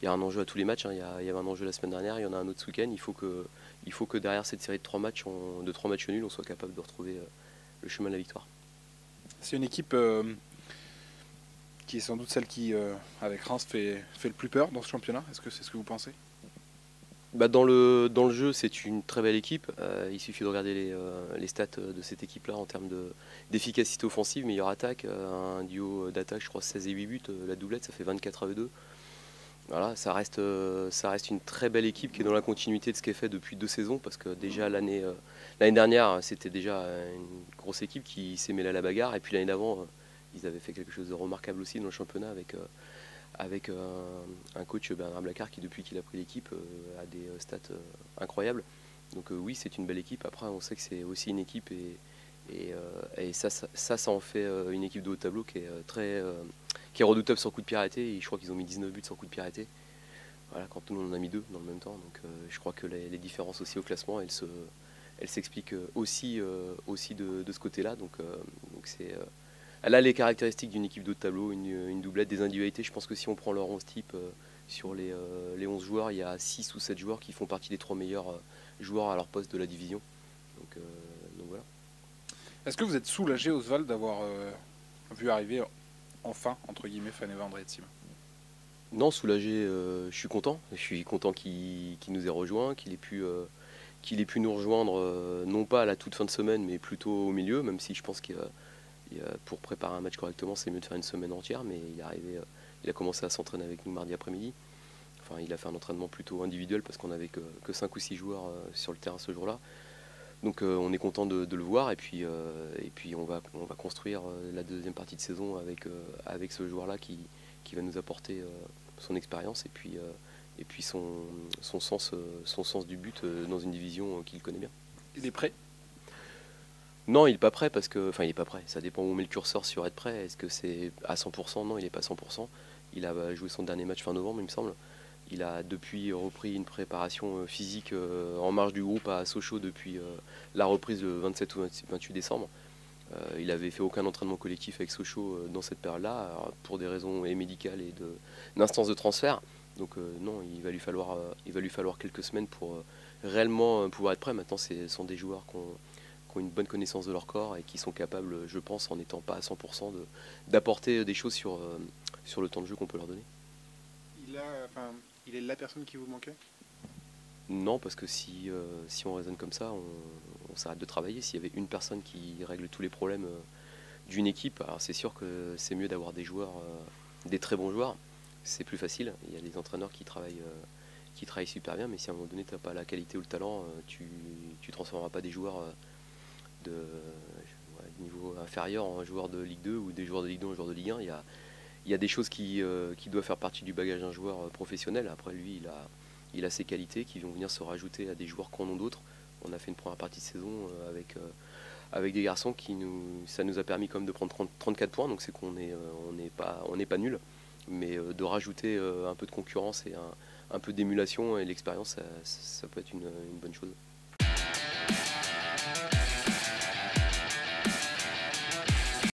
y a un enjeu à tous les matchs, hein. Il y avait un enjeu la semaine dernière, il y en a un autre ce week-end. Il faut que derrière cette série de 3 matchs, de 3 matchs nuls, on soit capable de retrouver le chemin de la victoire. C'est une équipe qui est sans doute celle qui, avec Reims, fait le plus peur dans ce championnat. Est-ce que c'est ce que vous pensez? Bah, dans le jeu, c'est une très belle équipe. Il suffit de regarder les stats de cette équipe-là en termes d'efficacité offensive, meilleure attaque, un duo d'attaque, je crois 16 et 8 buts, la doublette, ça fait 24 à eux deux. Voilà, ça reste une très belle équipe qui est dans la continuité de ce qu'elle fait depuis 2 saisons, parce que déjà l'année dernière, c'était déjà une grosse équipe qui s'est mêlée à la bagarre, et puis l'année d'avant, ils avaient fait quelque chose de remarquable aussi dans le championnat avec un coach, Bernard Blacard, qui depuis qu'il a pris l'équipe a des stats incroyables. Donc oui, c'est une belle équipe. Après, on sait que c'est aussi une équipe, et ça en fait une équipe de haut tableau qui est redoutable sur coup de pied arrêté. Et je crois qu'ils ont mis 19 buts sur coup de pied arrêté. Voilà, quand nous on en a mis 2 dans le même temps. Donc je crois que les différences aussi au classement, elles s'expliquent aussi de ce côté-là. Donc c'est elle a les caractéristiques d'une équipe de haut tableau, une doublette, des individualités. Je pense que si on prend leur 11 type, sur les 11 joueurs, il y a 6 ou 7 joueurs qui font partie des 3 meilleurs joueurs à leur poste de la division. Donc voilà. Est-ce que vous êtes soulagé, Oswald, d'avoir vu arriver enfin, entre guillemets, Faneva Andreetsim? Non, soulagé, je suis content. Je suis content qu'il nous ait rejoint, qu'il ait pu nous rejoindre, non pas à la toute fin de semaine, mais plutôt au milieu, même si je pense pour préparer un match correctement, c'est mieux de faire une semaine entière, mais il a commencé à s'entraîner avec nous mardi après-midi. Enfin, il a fait un entraînement plutôt individuel parce qu'on n'avait que 5 ou 6 joueurs sur le terrain ce jour-là. Donc on est content de le voir, et puis on va construire la deuxième partie de saison avec ce joueur-là qui va nous apporter son expérience et puis son sens du but dans une division qu'il connaît bien. Il est prêt? Non, il n'est pas prêt enfin il est pas prêt. Ça dépend où on met le curseur sur être prêt. Est-ce que c'est à 100%? Non, il n'est pas à 100%. Il a joué son dernier match fin novembre, il me semble. Il a depuis repris une préparation physique en marge du groupe à Sochaux depuis la reprise le 27 ou 28 décembre. Il n'avait fait aucun entraînement collectif avec Sochaux dans cette période-là, pour des raisons médicales et d'instance de transfert. Donc non, il va lui falloir quelques semaines pour réellement pouvoir être prêt. Maintenant, ce sont des joueurs qui ont une bonne connaissance de leur corps et qui sont capables, je pense, en n'étant pas à 100%, d'apporter des choses sur le temps de jeu qu'on peut leur donner. Il est la personne qui vous manquait? Non, parce que si on raisonne comme ça, on s'arrête de travailler. S'il y avait une personne qui règle tous les problèmes d'une équipe, alors c'est sûr que c'est mieux d'avoir des joueurs, des très bons joueurs. C'est plus facile. Il y a des entraîneurs qui travaillent super bien, mais si à un moment donné tu n'as pas la qualité ou le talent, tu transformeras pas des joueurs de niveau inférieur en joueurs de Ligue 2 ou des joueurs de Ligue 2 en joueurs de Ligue 1. Il y a des choses qui doivent faire partie du bagage d'un joueur professionnel. Après, lui, il a ses qualités qui vont venir se rajouter à des joueurs qui en ont d'autres. On a fait une première partie de saison avec des garçons ça nous a permis quand même de prendre 34 points, donc c'est qu'on n'est pas nul, mais de rajouter un peu de concurrence et un peu d'émulation et l'expérience, ça peut être une bonne chose.